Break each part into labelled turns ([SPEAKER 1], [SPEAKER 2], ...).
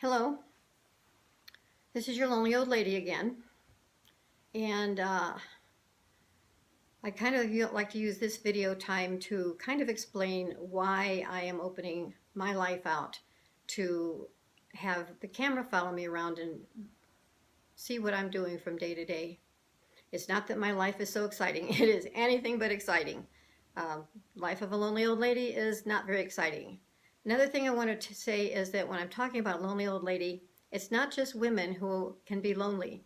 [SPEAKER 1] Hello, this is your lonely old lady again, and I kind of like to use this video time to kind of explain why I am opening my life out to have the camera follow me around and see what I'm doing from day to day. It's not that my life is so exciting, it is anything but exciting. Life of a lonely old lady is not very exciting. Another thing I wanted to say is that when I'm talking about lonely old lady, it's not just women who can be lonely.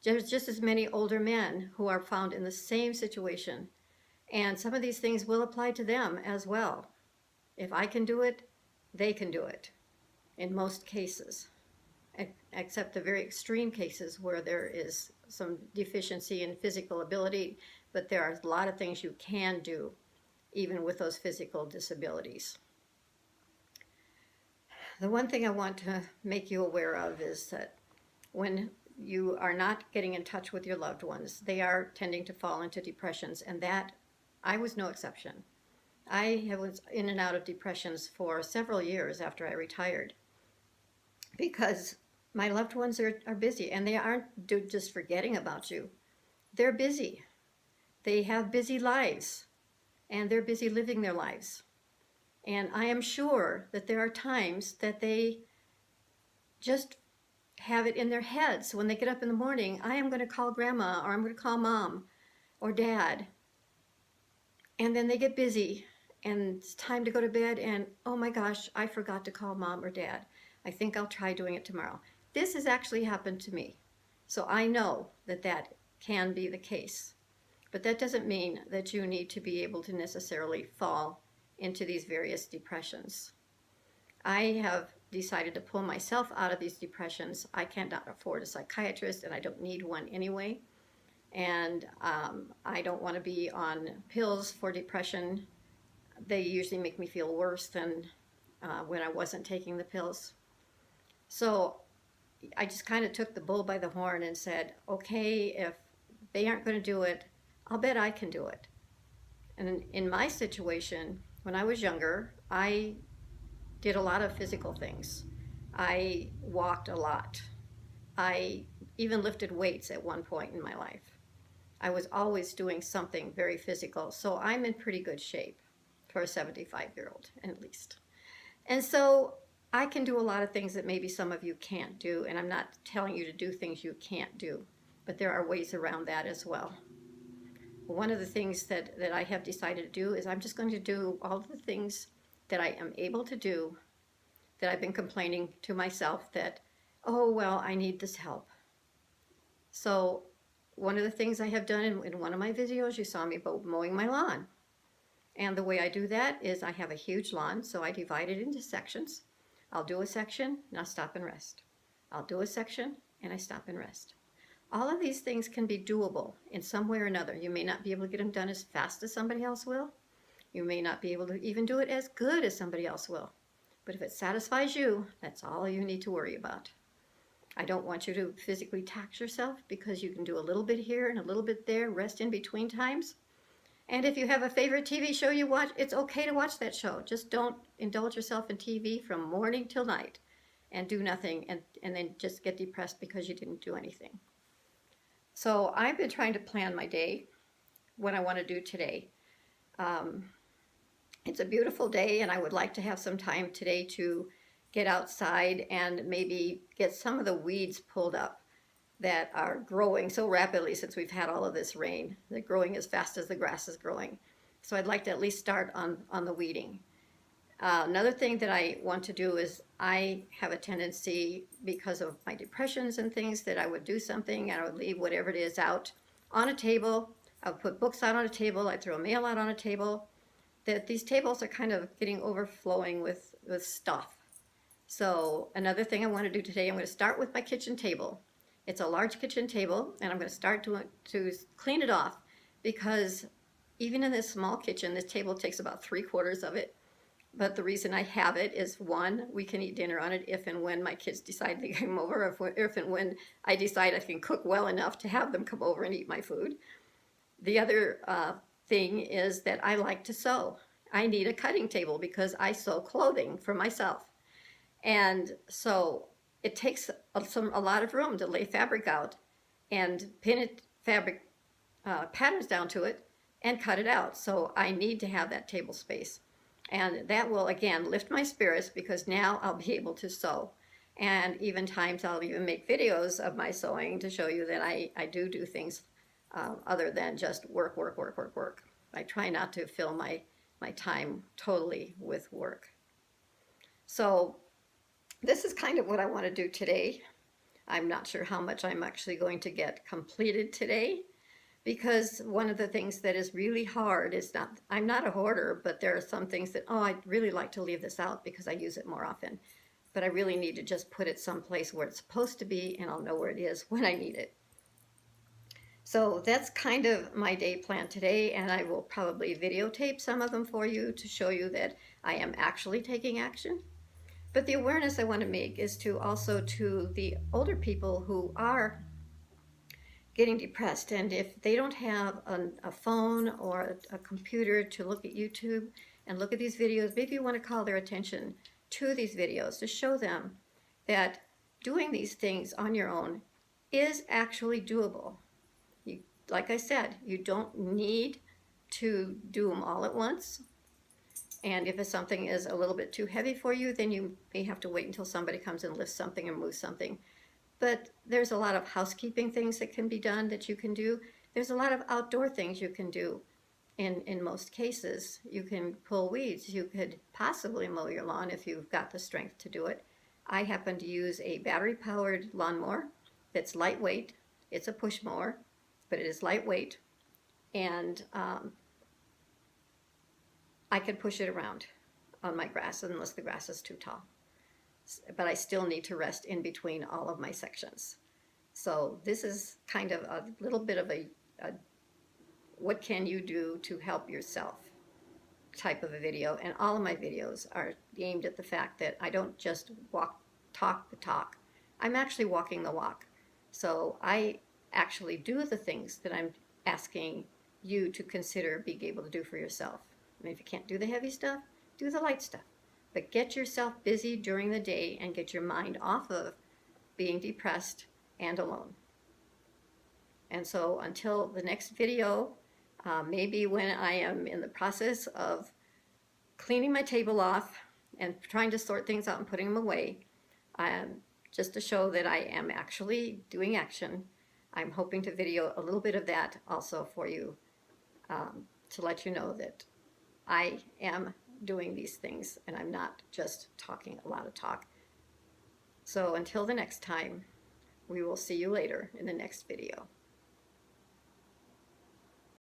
[SPEAKER 1] There's just as many older men who are found in the same situation. And some of these things will apply to them as well. If I can do it, they can do it in most cases, except the very extreme cases where there is some deficiency in physical ability, but there are a lot of things you can do even with those physical disabilities. The one thing I want to make you aware of is that when you are not getting in touch with your loved ones, they are tending to fall into depressions, and that I was no exception. I was in and out of depressions for several years after I retired because my loved ones are busy, and they aren't just forgetting about you. They're busy. They have busy lives, and they're busy living their lives. And I am sure that there are times that they just have it in their heads when they get up in the morning, I am going to call grandma, or I'm going to call mom or dad. And then they get busy and it's time to go to bed, and oh my gosh, I forgot to call mom or dad. I think I'll try doing it tomorrow. This has actually happened to me. So I know that that can be the case. But that doesn't mean that you need to be able to necessarily fall into these various depressions. I have decided to pull myself out of these depressions. I cannot afford a psychiatrist, and I don't need one anyway. And I don't want to be on pills for depression. They usually make me feel worse than when I wasn't taking the pills. So I just kind of took the bull by the horn and said, okay, if they aren't going to do it, I'll bet I can do it. And in my situation, when I was younger, I did a lot of physical things. I walked a lot. I even lifted weights at one point in my life. I was always doing something very physical, so I'm in pretty good shape for a 75-year-old at least. And so I can do a lot of things that maybe some of you can't do, and I'm not telling you to do things you can't do, but there are ways around that as well. One of the things that I have decided to do is I'm just going to do all the things that I am able to do that I've been complaining to myself that, oh, well, I need this help. So one of the things I have done in one of my videos, you saw me mowing my lawn. And the way I do that is I have a huge lawn, so I divide it into sections. I'll do a section and I'll stop and rest. I'll do a section and I stop and rest. All of these things can be doable in some way or another. You may not be able to get them done as fast as somebody else will. You may not be able to even do it as good as somebody else will. But if it satisfies you, that's all you need to worry about. I don't want you to physically tax yourself because you can do a little bit here and a little bit there, rest in between times. And if you have a favorite TV show you watch, it's okay to watch that show. Just don't indulge yourself in TV from morning till night and do nothing and then just get depressed because you didn't do anything. So I've been trying to plan my day, what I want to do today. It's a beautiful day, and I would like to have some time today to get outside and maybe get some of the weeds pulled up that are growing so rapidly since we've had all of this rain. They're growing as fast as the grass is growing. So I'd like to at least start on the weeding. Another thing that I want to do is I have a tendency, because of my depressions and things, that I would do something and I would leave whatever it is out on a table. I would put books out on a table. I'd throw mail out on a table. That these tables are kind of getting overflowing with stuff. So another thing I want to do today, I'm going to start with my kitchen table. It's a large kitchen table, and I'm going to start to clean it off, because even in this small kitchen, this table takes about 3/4 of it. But the reason I have it is, one, we can eat dinner on it if and when my kids decide to come over, or if and when I decide I can cook well enough to have them come over and eat my food. The other thing is that I like to sew. I need a cutting table because I sew clothing for myself. And so it takes a lot of room to lay fabric out and pin it fabric patterns down to it and cut it out. So I need to have that table space. And that will, again, lift my spirits because now I'll be able to sew. And even times I'll even make videos of my sewing to show you that I do things other than just work, work, work, work, work. I try not to fill my time totally with work. So this is kind of what I want to do today. I'm not sure how much I'm actually going to get completed today, because one of the things that is really hard is I'm not a hoarder, but there are some things that, oh, I'd really like to leave this out because I use it more often. But I really need to just put it someplace where it's supposed to be, and I'll know where it is when I need it. So that's kind of my day plan today, and I will probably videotape some of them for you to show you that I am actually taking action. But the awareness I want to make is to also to the older people who are getting depressed, and if they don't have a phone or a computer to look at YouTube and look at these videos, maybe you want to call their attention to these videos to show them that doing these things on your own is actually doable. Like I said, you don't need to do them all at once. And if something is a little bit too heavy for you, then you may have to wait until somebody comes and lifts something or moves something. But there's a lot of housekeeping things that can be done that you can do. There's a lot of outdoor things you can do in most cases. You can pull weeds. You could possibly mow your lawn if you've got the strength to do it. I happen to use a battery-powered lawnmower that's lightweight. It's a push mower, but it is lightweight. And I can push it around on my grass unless the grass is too tall. But I still need to rest in between all of my sections. So this is kind of a little bit of a what can you do to help yourself type of a video. And all of my videos are aimed at the fact that I don't just talk the talk. I'm actually walking the walk. So I actually do the things that I'm asking you to consider being able to do for yourself. I mean, if you can't do the heavy stuff, do the light stuff. But get yourself busy during the day and get your mind off of being depressed and alone. And so until the next video, maybe when I am in the process of cleaning my table off and trying to sort things out and putting them away, just to show that I am actually doing action, I'm hoping to video a little bit of that also for you, to let you know that I am doing these things and I'm not just talking a lot of talk. So until the next time, we will see you later in the next video.